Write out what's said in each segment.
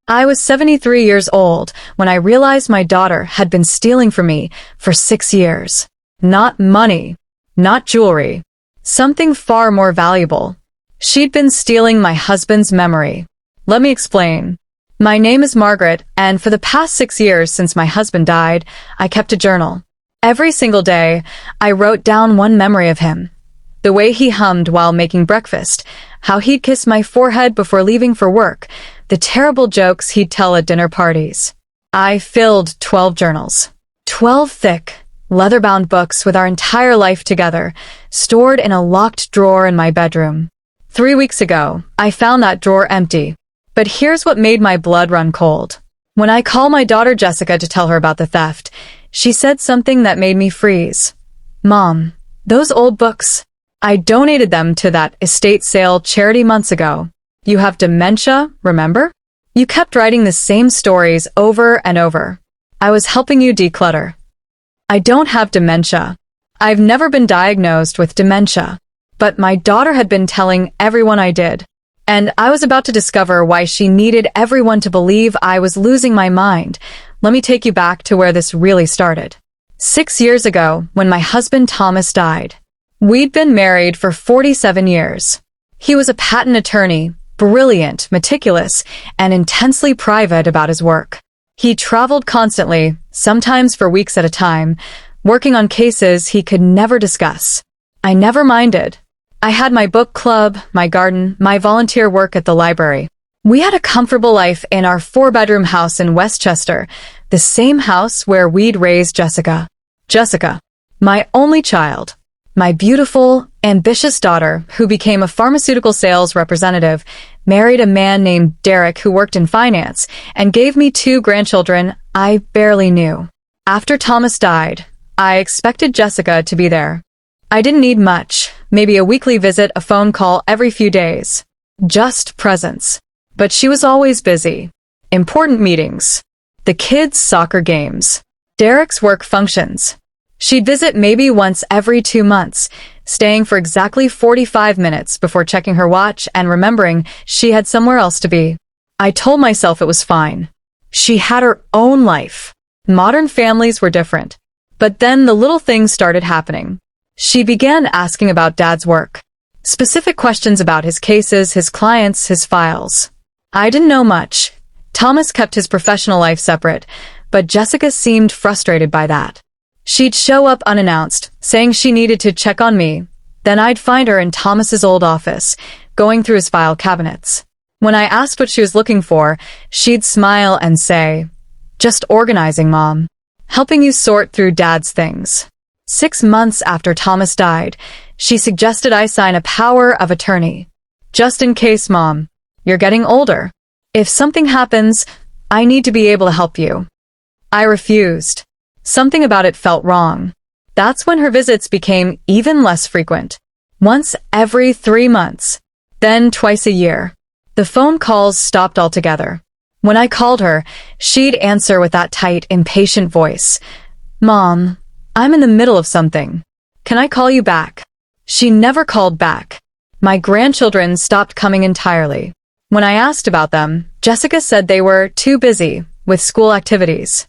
I was 73 years old when I realized my daughter had been stealing from me for 6 years. Not money, not jewelry, something far more valuable. She'd been stealing my husband's memory. Let me explain. My name is Margaret, and for the past 6 years since my husband died, I kept a journal. Every single day, I wrote down one memory of him. The way he hummed while making breakfast, how he'd kiss my forehead before leaving for work, the terrible jokes he'd tell at dinner parties. I filled 12 journals. 12 thick, leather-bound books with our entire life together, stored in a locked drawer in my bedroom. 3 weeks ago, I found that drawer empty. But here's what made my blood run cold. When I called my daughter Jessica to tell her about the theft, she said something that made me freeze. "Mom, those old books, I donated them to that estate sale charity months ago. You have dementia, remember? You kept writing the same stories over and over. I was helping you declutter." I don't have dementia. I've never been diagnosed with dementia. But my daughter had been telling everyone I did. And I was about to discover why she needed everyone to believe I was losing my mind. Let me take you back to where this really started. 6 years ago, when my husband Thomas died. We'd been married for 47 years. He was a patent attorney, brilliant, meticulous, and intensely private about his work. He traveled constantly, sometimes for weeks at a time, working on cases he could never discuss. I never minded. I had my book club, my garden, my volunteer work at the library. We had a comfortable life in our 4-bedroom house in Westchester, the same house where we'd raised Jessica. Jessica, my only child. My beautiful, ambitious daughter, who became a pharmaceutical sales representative, married a man named Derek who worked in finance, and gave me 2 grandchildren I barely knew. After Thomas died, I expected Jessica to be there. I didn't need much, maybe a weekly visit, a phone call every few days. Just presence. But she was always busy. Important meetings. The kids' soccer games. Derek's work functions. She'd visit maybe once every 2 months, staying for exactly 45 minutes before checking her watch and remembering she had somewhere else to be. I told myself it was fine. She had her own life. Modern families were different. But then the little things started happening. She began asking about Dad's work. Specific questions about his cases, his clients, his files. I didn't know much. Thomas kept his professional life separate, but Jessica seemed frustrated by that. She'd show up unannounced, saying she needed to check on me. Then I'd find her in Thomas's old office, going through his file cabinets. When I asked what she was looking for, she'd smile and say, "Just organizing, Mom. Helping you sort through Dad's things." 6 months after Thomas died, she suggested I sign a power of attorney. "Just in case, Mom. You're getting older. If something happens, I need to be able to help you." I refused. Something about it felt wrong. That's when her visits became even less frequent. Once every 3 months. Then twice a year. The phone calls stopped altogether. When I called her, she'd answer with that tight, impatient voice. "Mom, I'm in the middle of something. Can I call you back?" She never called back. My grandchildren stopped coming entirely. When I asked about them, Jessica said they were too busy with school activities.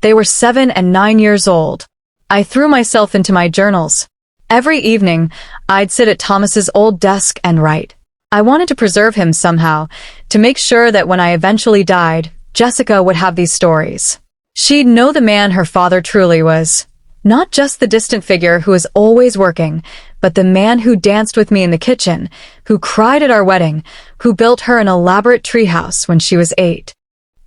They were 7 and 9 years old. I threw myself into my journals. Every evening, I'd sit at Thomas's old desk and write. I wanted to preserve him somehow, to make sure that when I eventually died, Jessica would have these stories. She'd know the man her father truly was. Not just the distant figure who was always working, but the man who danced with me in the kitchen, who cried at our wedding, who built her an elaborate treehouse when she was 8.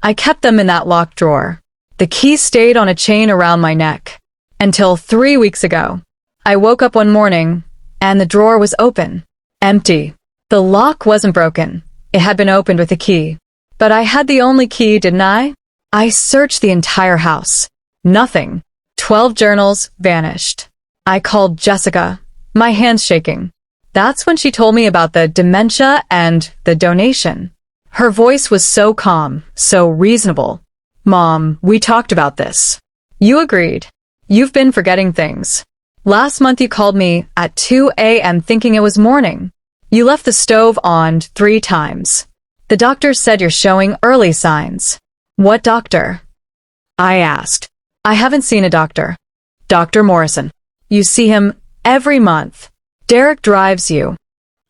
I kept them in that locked drawer. The key stayed on a chain around my neck. Until 3 weeks ago. I woke up one morning, and the drawer was open. Empty. The lock wasn't broken. It had been opened with a key. But I had the only key, didn't I? I searched the entire house. Nothing. 12 journals vanished. I called Jessica, my hands shaking. That's when she told me about the dementia and the donation. Her voice was so calm, so reasonable. "Mom, we talked about this. You agreed. You've been forgetting things. Last month you called me at 2 a.m. thinking it was morning. You left the stove on 3 times. The doctor said you're showing early signs. What doctor? I asked. I haven't seen a doctor. Dr. Morrison. You see him every month. Derek drives you.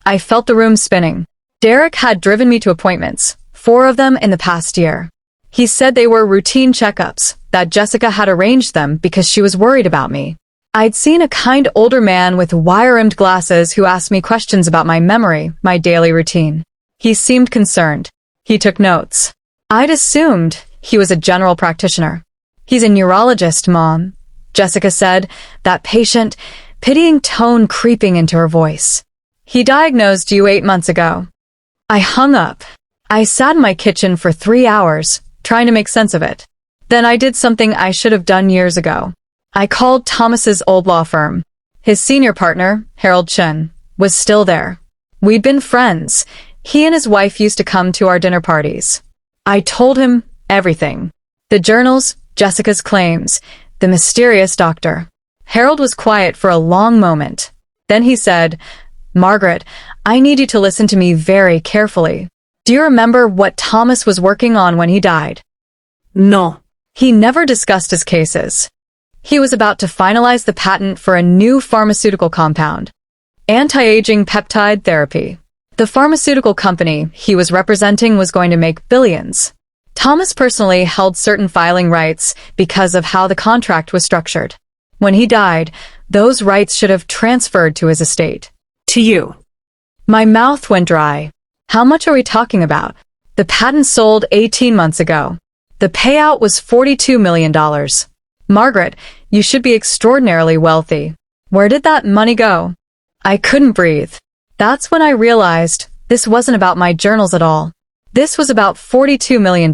I felt the room spinning. Derek had driven me to appointments, 4 of them in the past year. He said they were routine checkups, that Jessica had arranged them because she was worried about me. I'd seen a kind older man with wire-rimmed glasses who asked me questions about my memory, my daily routine. He seemed concerned. He took notes. I'd assumed he was a general practitioner. He's a neurologist, Mom, Jessica said, that patient, pitying tone creeping into her voice. He diagnosed you 8 months ago. I hung up. I sat in my kitchen for 3 hours, trying to make sense of it. Then I did something I should have done years ago. I called Thomas's old law firm. His senior partner, Harold Chen, was still there. We'd been friends. He and his wife used to come to our dinner parties. I told him everything. The journals, Jessica's claims, the mysterious doctor. Harold was quiet for a long moment. Then he said, Margaret, I need you to listen to me very carefully. Do you remember what Thomas was working on when he died? No. He never discussed his cases. He was about to finalize the patent for a new pharmaceutical compound. Anti-aging peptide therapy. The pharmaceutical company he was representing was going to make billions. Thomas personally held certain filing rights because of how the contract was structured. When he died, those rights should have transferred to his estate. To you. My mouth went dry. How much are we talking about? The patent sold 18 months ago. The payout was $42 million. Margaret, you should be extraordinarily wealthy. Where did that money go? I couldn't breathe. That's when I realized this wasn't about my journals at all. This was about $42 million.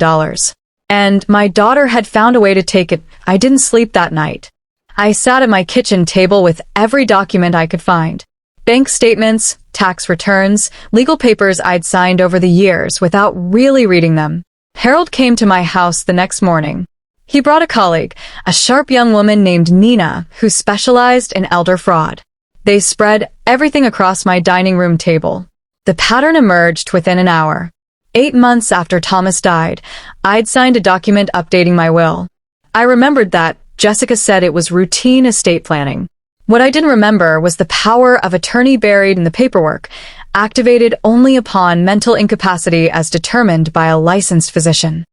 And my daughter had found a way to take it. I didn't sleep that night. I sat at my kitchen table with every document I could find. Bank statements, tax returns, legal papers I'd signed over the years without really reading them. Harold came to my house the next morning. He brought a colleague, a sharp young woman named Nina, who specialized in elder fraud. They spread everything across my dining room table. The pattern emerged within an hour. 8 months after Thomas died, I'd signed a document updating my will. I remembered that Jessica said it was routine estate planning. What I didn't remember was the power of attorney buried in the paperwork, activated only upon mental incapacity as determined by a licensed physician.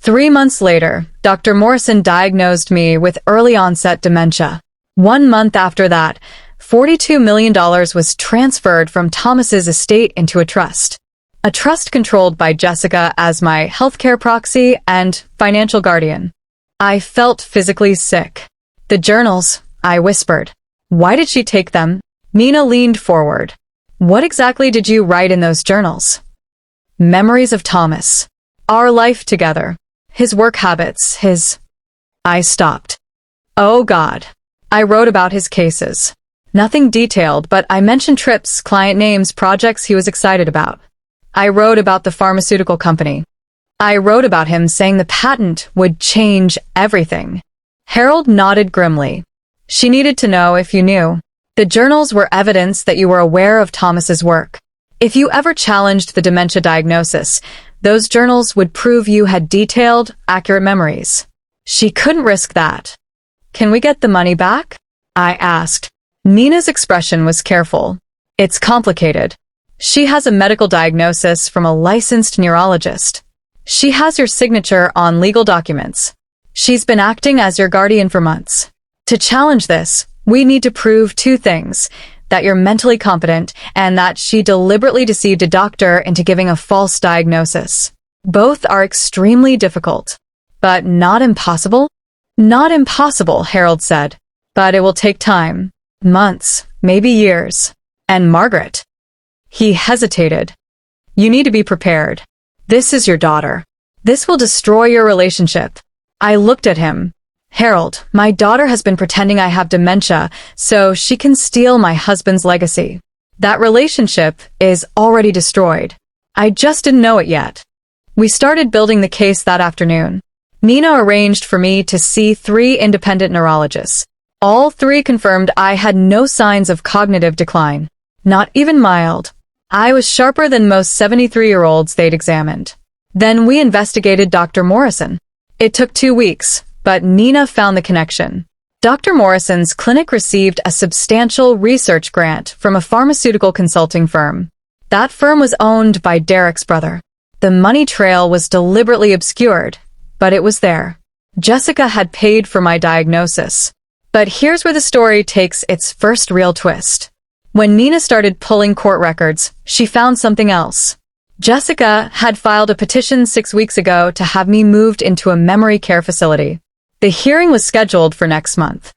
3 months later, Dr. Morrison diagnosed me with early-onset dementia. 1 month after that, $42 million was transferred from Thomas's estate into a trust controlled by Jessica as my healthcare proxy and financial guardian. I felt physically sick. The journals, I whispered. Why did she take them? Nina leaned forward. What exactly did you write in those journals? Memories of Thomas. Our life together. His work habits, I stopped. Oh God. I wrote about his cases. Nothing detailed, but I mentioned trips, client names, projects he was excited about. I wrote about the pharmaceutical company. I wrote about him saying the patent would change everything. Harold nodded grimly. She needed to know if you knew. The journals were evidence that you were aware of Thomas's work. If you ever challenged the dementia diagnosis, those journals would prove you had detailed, accurate memories. She couldn't risk that. Can we get the money back? I asked. Nina's expression was careful. It's complicated. She has a medical diagnosis from a licensed neurologist. She has your signature on legal documents. She's been acting as your guardian for months. To challenge this, we need to prove 2 things, that you're mentally competent and that she deliberately deceived a doctor into giving a false diagnosis. Both are extremely difficult. But not impossible? Not impossible, Harold said. But it will take time. Months, maybe years. And Margaret. He hesitated. You need to be prepared. This is your daughter. This will destroy your relationship. I looked at him. Harold, my daughter has been pretending I have dementia so she can steal my husband's legacy. That relationship is already destroyed. I just didn't know it yet. We started building the case that afternoon. Nina arranged for me to see 3 independent neurologists. All 3 confirmed I had no signs of cognitive decline. Not even mild. I was sharper than most 73-year-olds they'd examined. Then we investigated Dr. Morrison. It took 2 weeks, but Nina found the connection. Dr. Morrison's clinic received a substantial research grant from a pharmaceutical consulting firm. That firm was owned by Derek's brother. The money trail was deliberately obscured, but it was there. Jessica had paid for my diagnosis. But here's where the story takes its first real twist. When Nina started pulling court records, she found something else. Jessica had filed a petition 6 weeks ago to have me moved into a memory care facility. The hearing was scheduled for next month.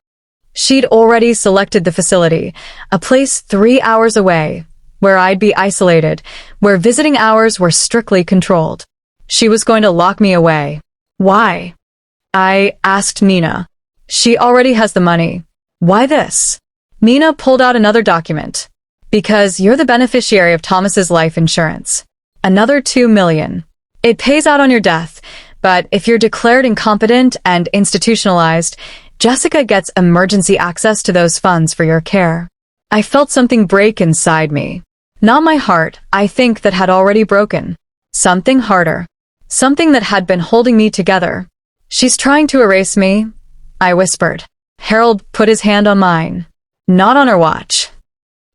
She'd already selected the facility, a place 3 hours away, where I'd be isolated, where visiting hours were strictly controlled. She was going to lock me away. Why? I asked Nina. She already has the money. Why this? Nina pulled out another document. Because you're the beneficiary of Thomas's life insurance. Another $2 million. It pays out on your death, but if you're declared incompetent and institutionalized, Jessica gets emergency access to those funds for your care. I felt something break inside me. Not my heart, I think, that had already broken. Something harder. Something that had been holding me together. She's trying to erase me, I whispered. Harold put his hand on mine. Not on her watch.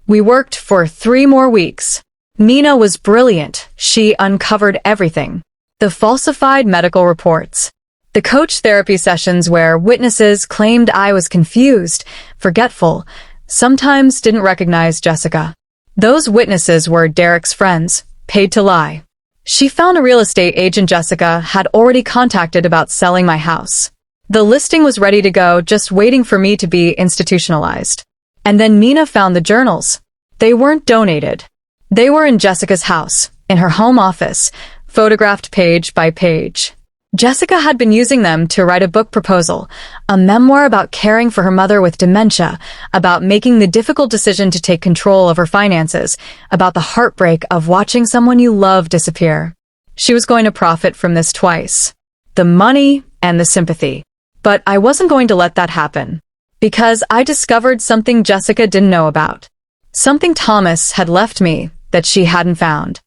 We worked for 3 more weeks. Nina was brilliant. She uncovered everything. The falsified medical reports. The coach therapy sessions where witnesses claimed I was confused, forgetful, sometimes didn't recognize Jessica. Those witnesses were Derek's friends, paid to lie. She found a real estate agent Jessica had already contacted about selling my house. The listing was ready to go, just waiting for me to be institutionalized. And then Nina found the journals. They weren't donated. They were in Jessica's house, in her home office, photographed page by page. Jessica had been using them to write a book proposal, a memoir about caring for her mother with dementia, about making the difficult decision to take control of her finances, about the heartbreak of watching someone you love disappear. She was going to profit from this twice. The money and the sympathy. But I wasn't going to let that happen. Because I discovered something Jessica didn't know about. Something Thomas had left me that she hadn't found.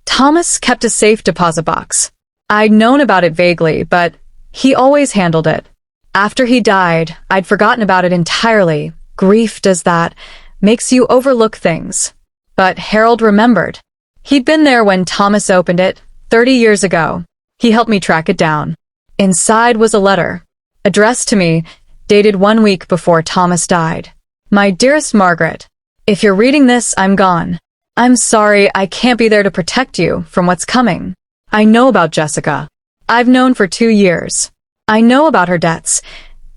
Thomas kept a safe deposit box. I'd known about it vaguely, but he always handled it. After he died, I'd forgotten about it entirely. Grief does that, makes you overlook things. But Harold remembered. He'd been there when Thomas opened it, 30 years ago. He helped me track it down. Inside was a letter, addressed to me, dated 1 week before Thomas died. My dearest Margaret, if you're reading this, I'm gone. I'm sorry I can't be there to protect you from what's coming. I know about Jessica. I've known for 2 years. I know about her debts,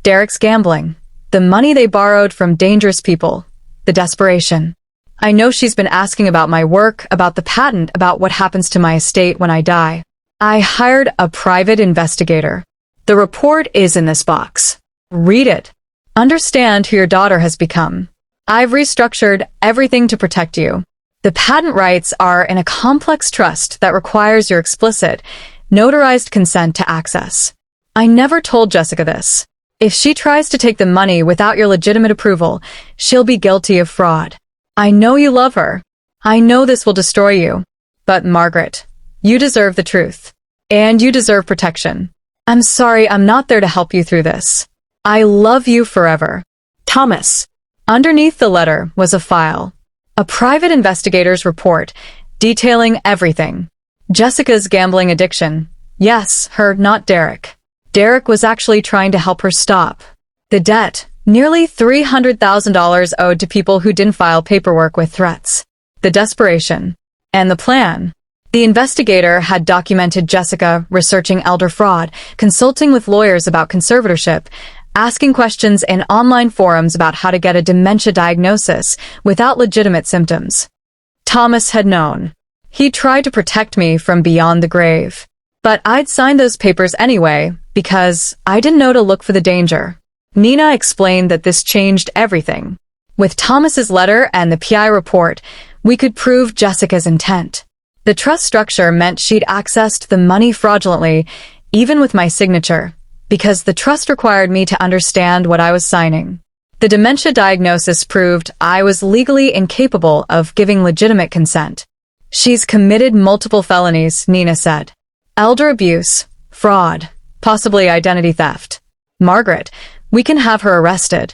Derek's gambling, the money they borrowed from dangerous people, the desperation. I know she's been asking about my work, about the patent, about what happens to my estate when I die. I hired a private investigator. The report is in this box. Read it. Understand who your daughter has become. I've restructured everything to protect you. The patent rights are in a complex trust that requires your explicit, notarized consent to access. I never told Jessica this. If she tries to take the money without your legitimate approval, she'll be guilty of fraud. I know you love her. I know this will destroy you. But Margaret, you deserve the truth. And you deserve protection. I'm sorry I'm not there to help you through this. I love you forever. Thomas. Underneath the letter was a file. A private investigator's report, detailing everything. Jessica's gambling addiction. Yes, her, not Derek. Derek was actually trying to help her stop. The debt, nearly $300,000 owed to people who didn't file paperwork with threats. The desperation. And the plan. The investigator had documented Jessica researching elder fraud, consulting with lawyers about conservatorship, asking questions in online forums about how to get a dementia diagnosis without legitimate symptoms. Thomas had known. He tried to protect me from beyond the grave. But I'd signed those papers anyway, because I didn't know to look for the danger. Nina explained that this changed everything. With Thomas's letter and the PI report, we could prove Jessica's intent. The trust structure meant she'd accessed the money fraudulently, even with my signature, because the trust required me to understand what I was signing. The dementia diagnosis proved I was legally incapable of giving legitimate consent. She's committed multiple felonies, Nina said. Elder abuse, fraud, possibly identity theft. Margaret, we can have her arrested.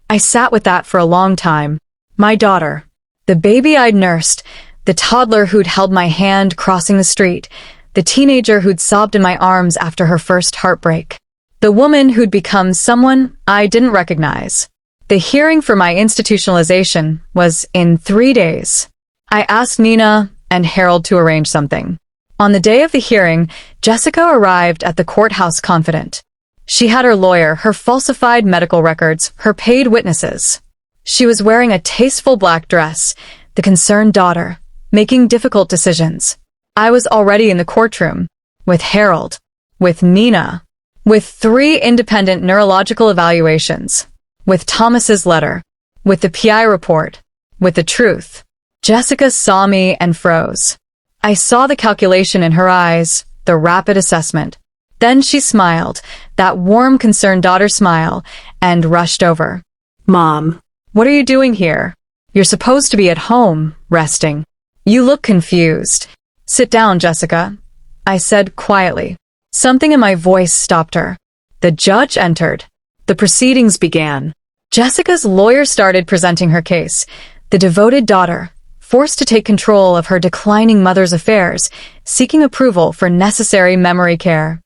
I sat with that for a long time. My daughter, the baby I'd nursed, the toddler who'd held my hand crossing the street, the teenager who'd sobbed in my arms after her first heartbreak, the woman who'd become someone I didn't recognize. The hearing for my institutionalization was in 3 days. I asked Nina and Harold to arrange something. On the day of the hearing, Jessica arrived at the courthouse confident. She had her lawyer, her falsified medical records, her paid witnesses. She was wearing a tasteful black dress, the concerned daughter, making difficult decisions. I was already in the courtroom, with Harold, with Nina, with 3 independent neurological evaluations, with Thomas's letter, with the PI report, with the truth. Jessica saw me and froze. I saw the calculation in her eyes, the rapid assessment. Then she smiled, that warm, concerned daughter smile, and rushed over. Mom. What are you doing here? You're supposed to be at home, resting. You look confused. Sit down, Jessica, I said quietly. Something in my voice stopped her. The judge entered. The proceedings began. Jessica's lawyer started presenting her case. The devoted daughter, forced to take control of her declining mother's affairs, seeking approval for necessary memory care.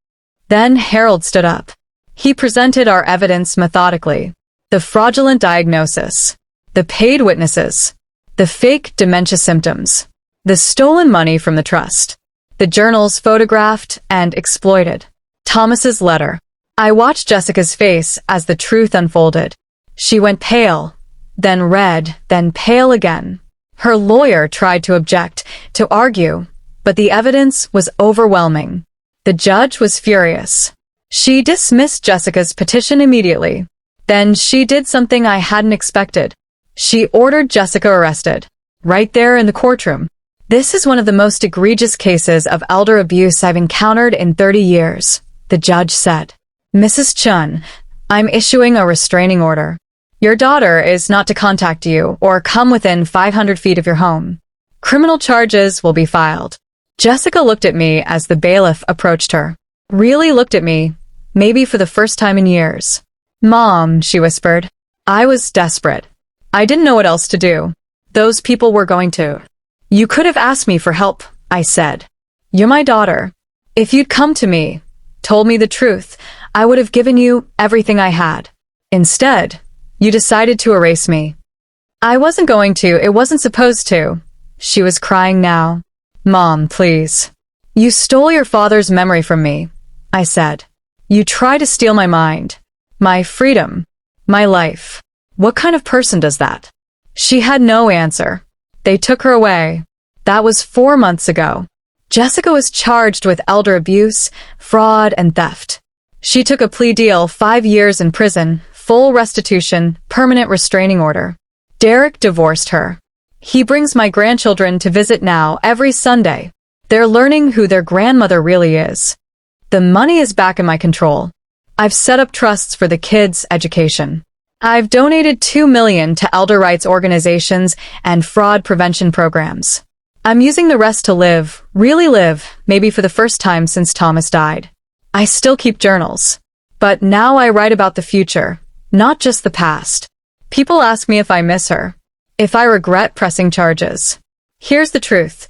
Then Harold stood up. He presented our evidence methodically. The fraudulent diagnosis, the paid witnesses, the fake dementia symptoms, the stolen money from the trust, the journals photographed and exploited, Thomas's letter. I watched Jessica's face as the truth unfolded. She went pale, then red, then pale again. Her lawyer tried to object, to argue, but the evidence was overwhelming. The judge was furious. She dismissed Jessica's petition immediately. Then she did something I hadn't expected. She ordered Jessica arrested, right there in the courtroom. This is one of the most egregious cases of elder abuse I've encountered in 30 years, the judge said. Mrs. Chun, I'm issuing a restraining order. Your daughter is not to contact you or come within 500 feet of your home. Criminal charges will be filed. Jessica looked at me as the bailiff approached her. Really looked at me, maybe for the first time in years. Mom, she whispered. I was desperate. I didn't know what else to do. Those people were going to. You could have asked me for help, I said. You're my daughter. If you'd come to me, told me the truth, I would have given you everything I had. Instead, you decided to erase me. I wasn't going to, it wasn't supposed to. She was crying now. Mom, please. You stole your father's memory from me, I said. You tried to steal my mind, my freedom, my life. What kind of person does that? She had no answer. They took her away. That was 4 months ago. Jessica was charged with elder abuse, fraud, and theft. She took a plea deal, 5 years in prison, full restitution, permanent restraining order. Derek divorced her. He brings my grandchildren to visit now every Sunday. They're learning who their grandmother really is. The money is back in my control. I've set up trusts for the kids' education. I've donated $2 million to elder rights organizations and fraud prevention programs. I'm using the rest to live, really live, maybe for the first time since Thomas died. I still keep journals. But now I write about the future, not just the past. People ask me if I miss her, if I regret pressing charges. Here's the truth.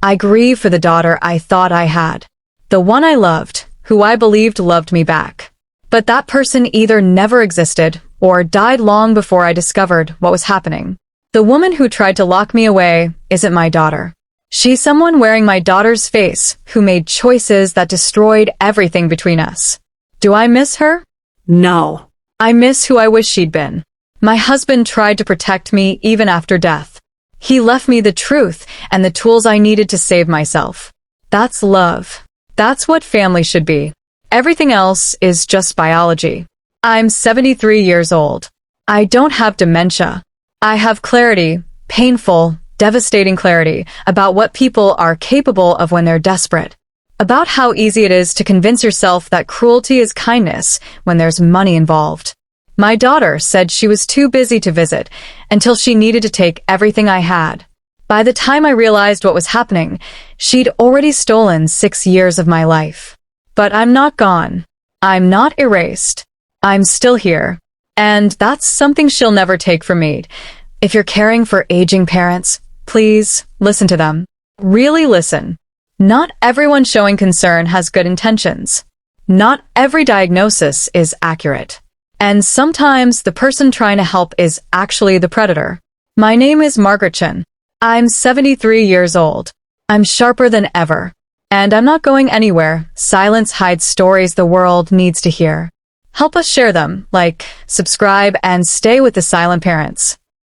I grieve for the daughter I thought I had. The one I loved, who I believed loved me back. But that person either never existed or died long before I discovered what was happening. The woman who tried to lock me away isn't my daughter. She's someone wearing my daughter's face who made choices that destroyed everything between us. Do I miss her? No. I miss who I wish she'd been. My husband tried to protect me even after death. He left me the truth and the tools I needed to save myself. That's love. That's what family should be. Everything else is just biology. I'm 73 years old. I don't have dementia. I have clarity, painful, devastating clarity about what people are capable of when they're desperate. About how easy it is to convince yourself that cruelty is kindness when there's money involved. My daughter said she was too busy to visit until she needed to take everything I had. By the time I realized what was happening, she'd already stolen 6 years of my life. But I'm not gone. I'm not erased. I'm still here. And that's something she'll never take from me. If you're caring for aging parents, please listen to them. Really listen. Not everyone showing concern has good intentions. Not every diagnosis is accurate. And sometimes the person trying to help is actually the predator. My name is Margaret Chen. I'm 73 years old. I'm sharper than ever. And I'm not going anywhere. Silence hides stories the world needs to hear. Help us share them, like, subscribe, and stay with the silent parents.